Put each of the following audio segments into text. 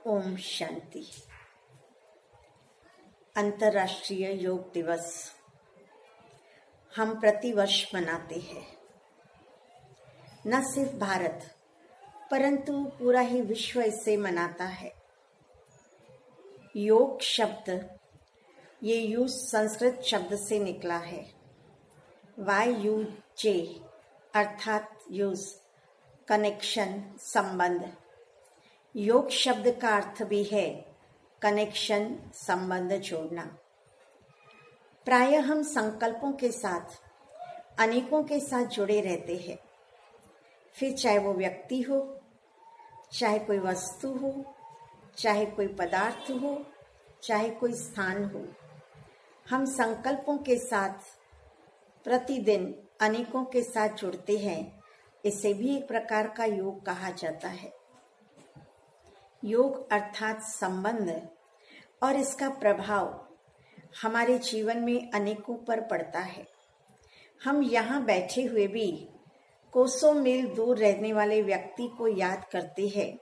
ओम शांति। अंतर्राष्ट्रीय योग दिवस हम प्रतिवर्ष मनाते हैं। न सिर्फ भारत परंतु पूरा ही विश्व इसे मनाता है। योग शब्द ये यूज संस्कृत शब्द से निकला है। YUJ अर्थात यूज, कनेक्शन, संबंध। योग शब्द का अर्थ भी है कनेक्शन, संबंध जोड़ना। प्रायः हम संकल्पों के साथ अनेकों के साथ जुड़े रहते हैं, फिर चाहे वो व्यक्ति हो, चाहे कोई वस्तु हो, चाहे कोई पदार्थ हो, चाहे कोई स्थान हो। हम संकल्पों के साथ प्रतिदिन अनेकों के साथ जुड़ते हैं। इसे भी एक प्रकार का योग कहा जाता है। योग अर्थात संबंध और इसका प्रभाव हमारे जीवन में अनेकों पर पड़ता है। हम यहाँ बैठे हुए भी कोसों मील दूर रहने वाले व्यक्ति को याद करते हैं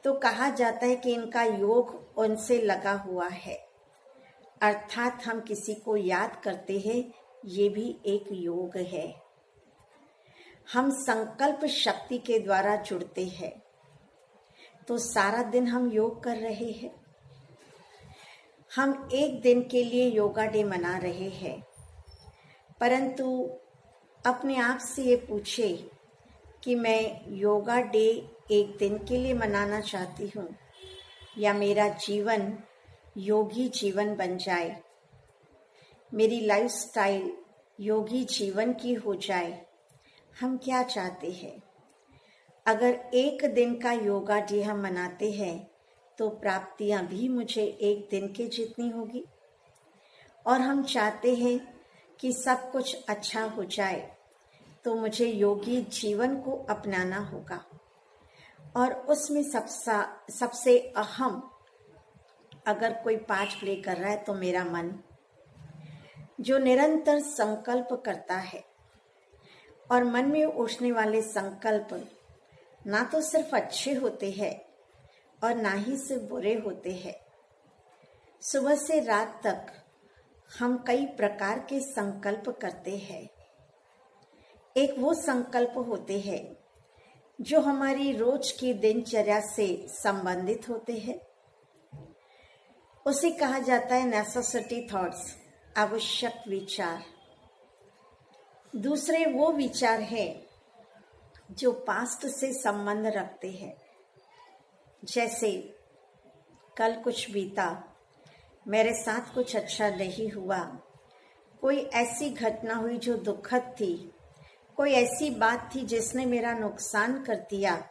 तो कहा जाता है कि इनका योग उनसे लगा हुआ है। अर्थात हम किसी को याद करते हैं, ये भी एक योग है। हम संकल्प शक्ति के द्वारा जुड़ते हैं तो सारा दिन हम योग कर रहे हैं। हम एक दिन के लिए योगा डे मना रहे हैं, परंतु अपने आप से ये पूछे कि मैं योगा डे एक दिन के लिए मनाना चाहती हूँ या मेरा जीवन योगी जीवन बन जाए, मेरी लाइफस्टाइल योगी जीवन की हो जाए। हम क्या चाहते हैं? अगर एक दिन का योगा डे हम मनाते हैं तो प्राप्तियां भी मुझे एक दिन के जितनी होगी, और हम चाहते हैं कि सब कुछ अच्छा हो जाए तो मुझे योगी जीवन को अपनाना होगा। और उसमें सबसे अहम अगर कोई पार्ट प्ले कर रहा है तो मेरा मन, जो निरंतर संकल्प करता है। और मन में उठने वाले संकल्प ना तो सिर्फ अच्छे होते हैं और ना ही सिर्फ बुरे होते हैं। सुबह से रात तक हम कई प्रकार के संकल्प करते हैं। एक वो संकल्प होते हैं जो हमारी रोज की दिनचर्या से संबंधित होते हैं। उसे कहा जाता है नेसेसिटी थॉट्स, आवश्यक विचार। दूसरे वो विचार है जो पास्ट से संबंध रखते हैं, जैसे कल कुछ बीता, मेरे साथ कुछ अच्छा नहीं हुआ, कोई ऐसी घटना हुई जो दुखद थी, कोई ऐसी बात थी जिसने मेरा नुकसान कर दिया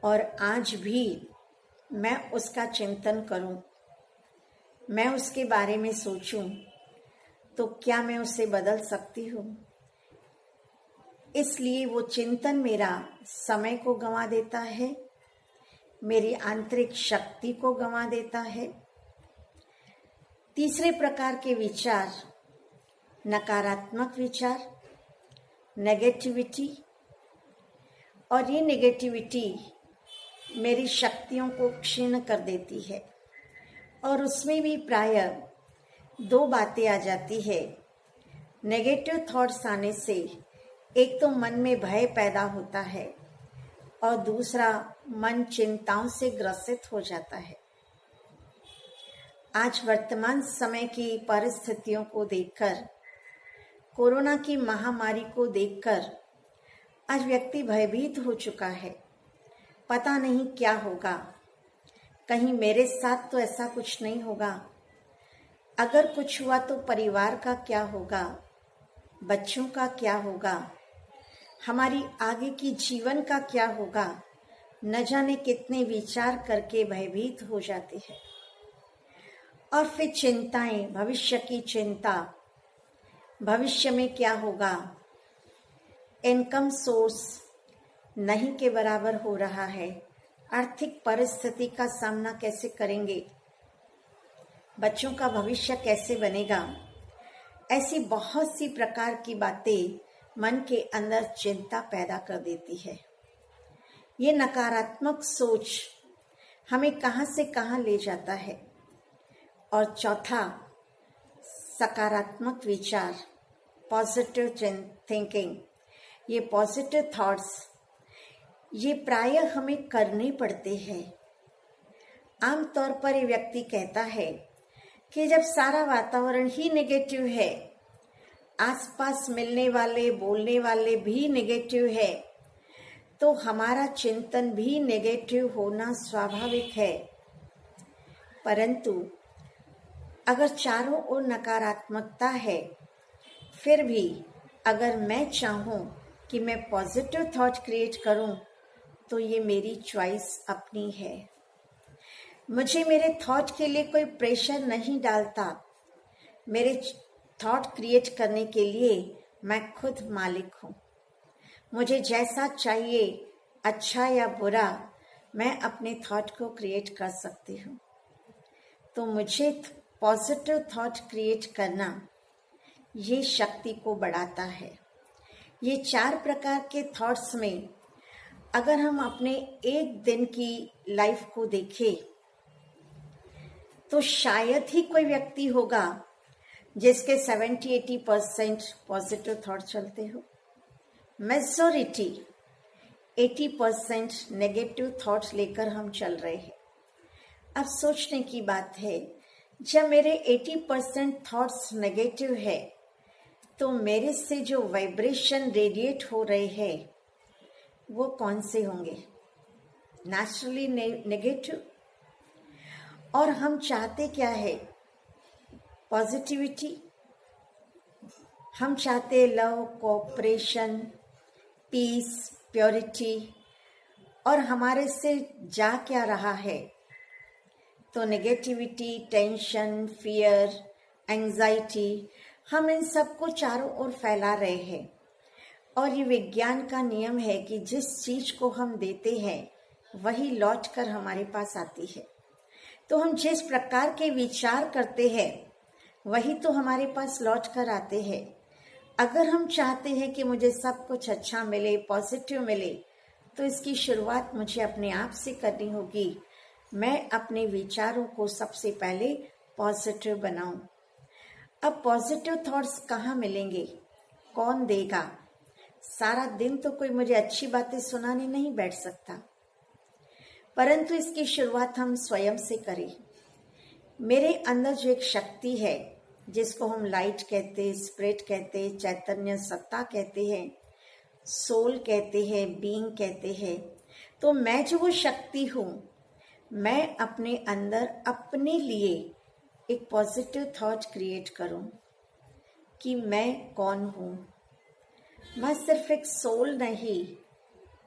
और आज भी मैं उसका चिंतन करूं, मैं उसके बारे में सोचूं तो क्या मैं उसे बदल सकती हूँ? इसलिए वो चिंतन मेरा समय को गंवा देता है, मेरी आंतरिक शक्ति को गंवा देता है। तीसरे प्रकार के विचार नकारात्मक विचार, नेगेटिविटी। और ये नेगेटिविटी मेरी शक्तियों को क्षीण कर देती है। और उसमें भी प्रायः दो बातें आ जाती है। नेगेटिव थॉट्स आने से एक तो मन में भय पैदा होता है और दूसरा मन चिंताओं से ग्रसित हो जाता है। आज वर्तमान समय की परिस्थितियों को देखकर, कोरोना की महामारी को देखकर आज व्यक्ति भयभीत हो चुका है। पता नहीं क्या होगा, कहीं मेरे साथ तो ऐसा कुछ नहीं होगा, अगर कुछ हुआ तो परिवार का क्या होगा, बच्चों का क्या होगा, हमारी आगे की जीवन का क्या होगा। न जाने कितने विचार करके भयभीत हो जाते हैं। और फिर चिंताएं, भविष्य की चिंता, भविष्य में क्या होगा, इनकम सोर्स नहीं के बराबर हो रहा है, आर्थिक परिस्थिति का सामना कैसे करेंगे, बच्चों का भविष्य कैसे बनेगा। ऐसी बहुत सी प्रकार की बातें मन के अंदर चिंता पैदा कर देती है। ये नकारात्मक सोच हमें कहाँ से कहाँ ले जाता है। और चौथा, सकारात्मक विचार, पॉजिटिव थिंकिंग। ये पॉजिटिव थॉट्स ये प्रायः हमें करने पड़ते हैं। आमतौर पर ये व्यक्ति कहता है कि जब सारा वातावरण ही नेगेटिव है, आसपास मिलने वाले बोलने वाले भी नेगेटिव है, तो हमारा चिंतन भी नेगेटिव होना स्वाभाविक है। परंतु अगर चारों ओर नकारात्मकता है, फिर भी अगर मैं चाहूं कि मैं पॉजिटिव थॉट क्रिएट करूं, तो ये मेरी चॉइस अपनी है। मुझे मेरे थॉट के लिए कोई प्रेशर नहीं डालता। मेरे थॉट क्रिएट करने के लिए मैं खुद मालिक हूँ। मुझे जैसा चाहिए, अच्छा या बुरा, मैं अपने थॉट को क्रिएट कर सकती हूँ। तो मुझे पॉजिटिव थॉट क्रिएट करना ये शक्ति को बढ़ाता है। ये 4 प्रकार के थॉट्स में अगर हम अपने एक दिन की लाइफ को देखें, तो शायद ही कोई व्यक्ति होगा जिसके 70-80% पॉजिटिव थॉट चलते हो। मेजॉरिटी 80% नेगेटिव थॉट्स लेकर हम चल रहे हैं। अब सोचने की बात है, जब मेरे 80% थॉट्स नेगेटिव है, तो मेरे से जो वाइब्रेशन रेडिएट हो रहे हैं वो कौन से होंगे? Naturally negative. और हम चाहते क्या है? पॉजिटिविटी। हम चाहते लव, कोऑपरेशन, पीस, प्योरिटी। और हमारे से जा क्या रहा है? तो नेगेटिविटी, टेंशन, फियर, एंजाइटी, हम इन सबको चारों ओर फैला रहे हैं। और ये विज्ञान का नियम है कि जिस चीज को हम देते हैं वही लौट कर हमारे पास आती है। तो हम जिस प्रकार के विचार करते हैं वही तो हमारे पास लौट कर आते हैं। अगर हम चाहते हैं कि मुझे सब कुछ अच्छा मिले, पॉजिटिव मिले, तो इसकी शुरुआत मुझे अपने आप से करनी होगी। मैं अपने विचारों को सबसे पहले पॉजिटिव बनाऊं। अब पॉजिटिव थॉट्स कहाँ मिलेंगे? कौन देगा? सारा दिन तो कोई मुझे अच्छी बातें सुनाने नहीं बैठ सकता, परंतु इसकी शुरुआत हम स्वयं से करें। मेरे अंदर जो एक शक्ति है, जिसको हम लाइट कहते, स्पिरिट कहते, चैतन्य सत्ता कहते हैं, सोल कहते हैं, बीइंग कहते हैं, तो मैं जो वो शक्ति हूँ, मैं अपने अंदर अपने लिए एक पॉजिटिव थॉट क्रिएट करूं कि मैं कौन हूँ। मैं सिर्फ एक सोल नहीं,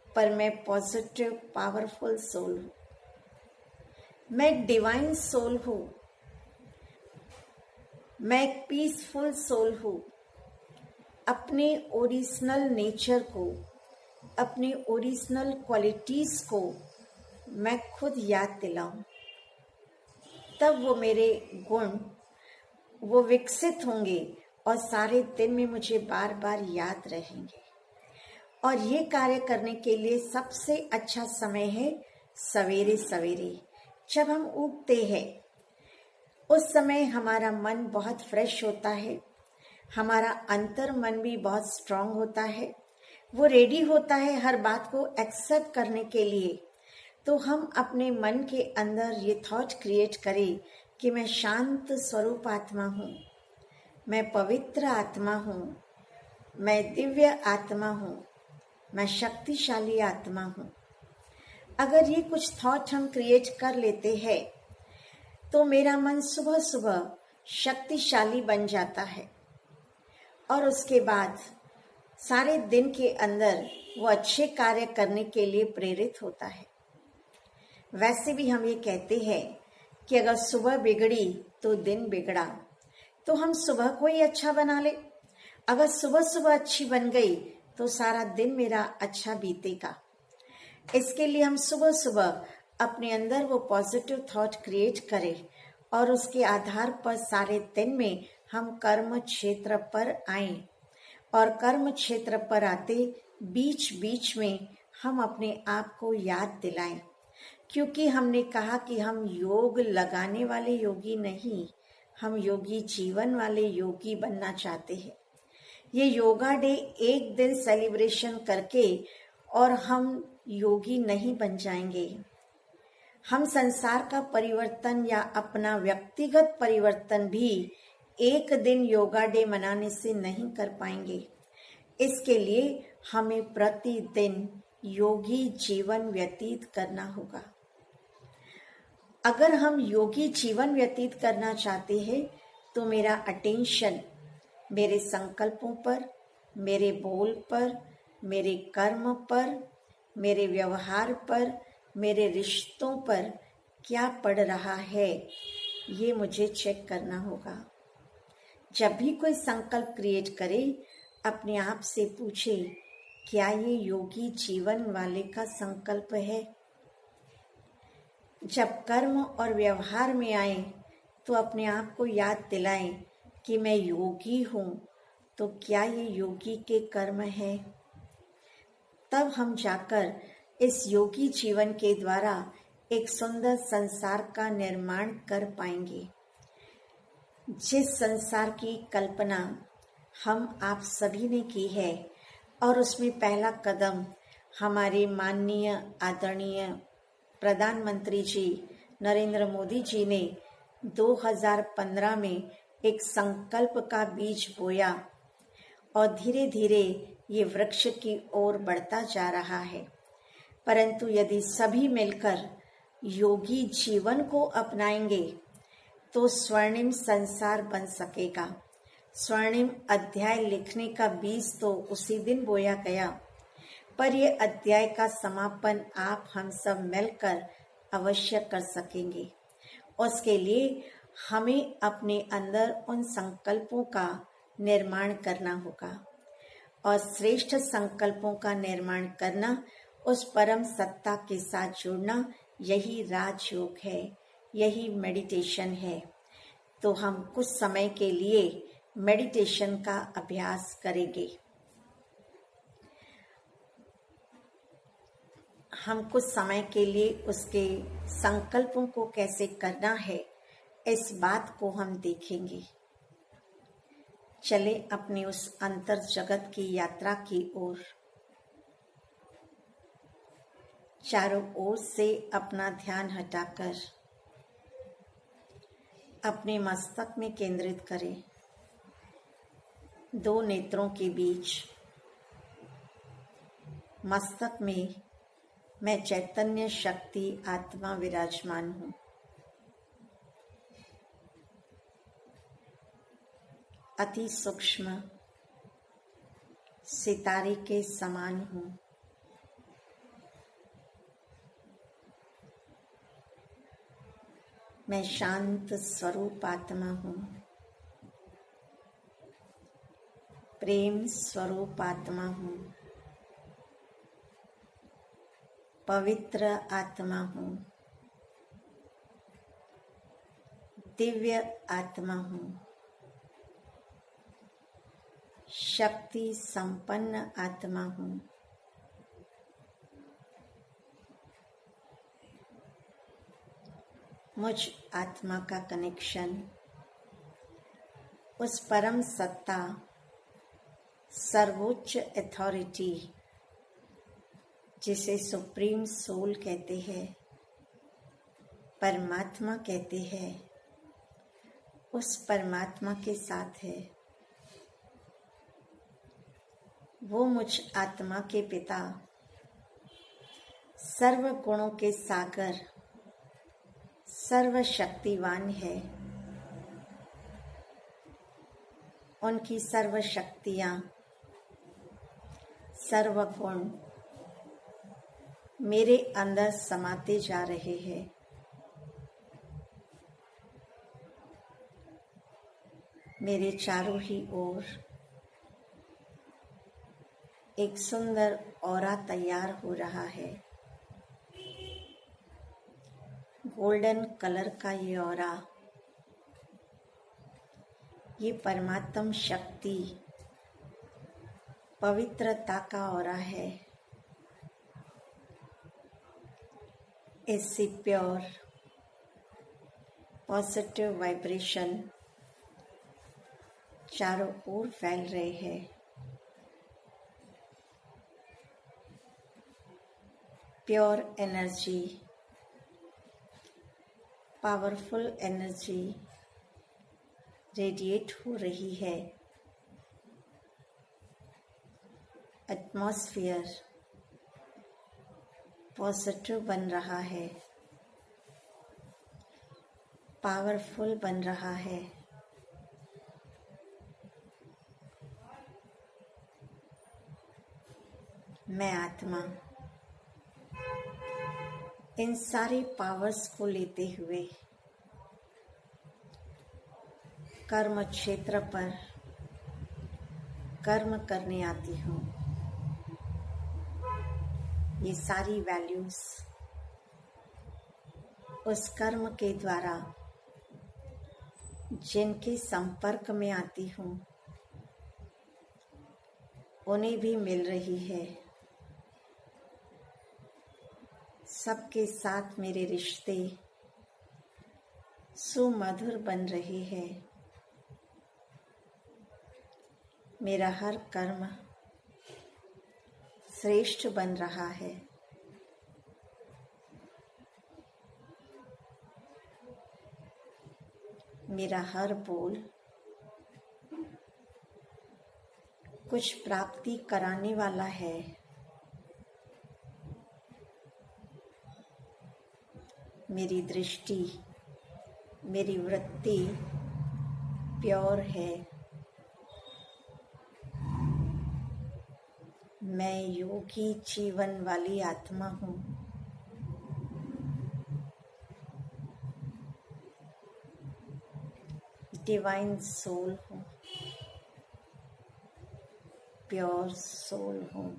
पर मैं पॉजिटिव पावरफुल सोल हूँ। मैं एक डिवाइन सोल हूँ। मैं एक पीसफुल सोल हूँ। अपने ओरिजिनल नेचर को, अपने ओरिजिनल क्वालिटीज को मैं खुद याद दिलाऊं, तब वो मेरे गुण वो विकसित होंगे और सारे दिन में मुझे बार बार याद रहेंगे। और ये कार्य करने के लिए सबसे अच्छा समय है सवेरे सवेरे, जब हम उठते हैं। उस समय हमारा मन बहुत फ्रेश होता है, हमारा अंतर मन भी बहुत स्ट्रांग होता है, वो रेडी होता है हर बात को एक्सेप्ट करने के लिए। तो हम अपने मन के अंदर ये थॉट क्रिएट करें कि मैं शांत स्वरूप आत्मा हूँ, मैं पवित्र आत्मा हूँ, मैं दिव्य आत्मा हूँ, मैं शक्तिशाली आत्मा हूँ। अगर ये कुछ थॉट हम क्रिएट कर लेते हैं, तो मेरा मन सुबह सुबह शक्तिशाली बन जाता है और उसके बाद सारे दिन के अंदर वो अच्छे कार्य करने के लिए प्रेरित होता है। वैसे भी हम ये कहते हैं कि अगर सुबह बिगड़ी तो दिन बिगड़ा, तो हम सुबह को ही अच्छा बना ले। अगर सुबह सुबह अच्छी बन गई तो सारा दिन मेरा अच्छा बीतेगा। इसके लिए हम सुबह सुबह अपने अंदर वो पॉजिटिव थॉट क्रिएट करें और उसके आधार पर सारे दिन में हम कर्म क्षेत्र पर आए। और कर्म क्षेत्र पर आते बीच बीच में हम अपने आप को याद दिलाएं, क्योंकि हमने कहा कि हम योग लगाने वाले योगी नहीं, हम योगी जीवन वाले योगी बनना चाहते हैं। ये योगा डे एक दिन सेलिब्रेशन करके और हम योगी नहीं बन जाएंगे। हम संसार का परिवर्तन या अपना व्यक्तिगत परिवर्तन भी एक दिन योगा डे मनाने से नहीं कर पाएंगे। इसके लिए हमें प्रतिदिन योगी जीवन व्यतीत करना होगा। अगर हम योगी जीवन व्यतीत करना चाहते हैं तो मेरा अटेंशन मेरे संकल्पों पर, मेरे बोल पर, मेरे कर्म पर, मेरे व्यवहार पर, मेरे रिश्तों पर क्या पड़ रहा है, ये मुझे चेक करना होगा। जब भी कोई संकल्प क्रिएट करे, अपने आप से पूछे, क्या ये योगी जीवन वाले का संकल्प है? जब कर्म और व्यवहार में आए तो अपने आप को याद दिलाएं कि मैं योगी हूँ, तो क्या ये योगी के कर्म है? तब हम जाकर इस योगी जीवन के द्वारा एक सुंदर संसार का निर्माण कर पाएंगे। जिस संसार की कल्पना हम आप सभी ने की है और उसमें पहला कदम हमारे माननीय आदरणीय प्रधानमंत्री जी नरेंद्र मोदी जी ने 2015 में एक संकल्प का बीज बोया और धीरे धीरे ये वृक्ष की ओर बढ़ता जा रहा है। परंतु यदि सभी मिलकर योगी जीवन को अपनाएंगे तो स्वर्णिम संसार बन सकेगा। स्वर्णिम अध्याय लिखने का बीज तो उसी दिन बोया गया, पर यह अध्याय का समापन आप हम सब मिलकर अवश्य कर सकेंगे। उसके लिए हमें अपने अंदर उन संकल्पों का निर्माण करना होगा और श्रेष्ठ संकल्पों का निर्माण करना, उस परम सत्ता के साथ जुड़ना, यही राजयोग है, यही मेडिटेशन है। तो हम कुछ समय के लिए मेडिटेशन का अभ्यास करेंगे। हम कुछ समय के लिए उसके संकल्पों को कैसे करना है, इस बात को हम देखेंगे। चले अपने उस अंतर जगत की यात्रा की ओर। चारों ओर से अपना ध्यान हटाकर अपने मस्तक में केंद्रित करें। दो नेत्रों के बीच मस्तक में मैं चैतन्य शक्ति आत्मा विराजमान हूँ। अति सूक्ष्म सितारे के समान हूँ। मैं शांत स्वरूप आत्मा हूँ, प्रेम स्वरूप आत्मा हूँ, पवित्र आत्मा हूँ, दिव्य आत्मा हूँ, शक्ति संपन्न आत्मा हूँ। मुझ आत्मा का कनेक्शन उस परम सत्ता, सर्वोच्च अथॉरिटी, जिसे सुप्रीम सोल कहते हैं, परमात्मा कहते हैं, उस परमात्मा के साथ है। वो मुझ आत्मा के पिता, सर्व गुणों के सागर, सर्वशक्तिवान है। उनकी सर्व शक्तियाँ, सर्व गुण मेरे अंदर समाते जा रहे हैं। मेरे चारों ही ओर एक सुंदर ऑरा तैयार हो रहा है। गोल्डन कलर का ये ऑरा, ये परमात्म शक्ति, पवित्रता का ऑरा है। ऐसी प्योर पॉजिटिव वाइब्रेशन चारों ओर फैल रहे हैं। Pure energy, powerful energy radiate हो रही है। एटमॉस्फेयर पॉजिटिव बन रहा है, पावरफुल बन रहा है। मैं आत्मा इन सारी पावर्स को लेते हुए कर्म क्षेत्र पर कर्म करने आती हूँ। ये सारी वैल्यूज उस कर्म के द्वारा जिनके संपर्क में आती हूँ उन्हें भी मिल रही है। सबके साथ मेरे रिश्ते सुमधुर बन रहे हैं। मेरा हर कर्म श्रेष्ठ बन रहा है। मेरा हर बोल कुछ प्राप्ति कराने वाला है। मेरी दृष्टि, मेरी वृत्ति प्योर है। मैं योगी जीवन वाली आत्मा हूँ। डिवाइन सोल हूँ, प्योर सोल हूँ,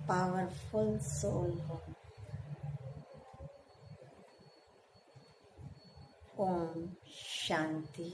पावरफुल सोल हूँ। ओम शांति।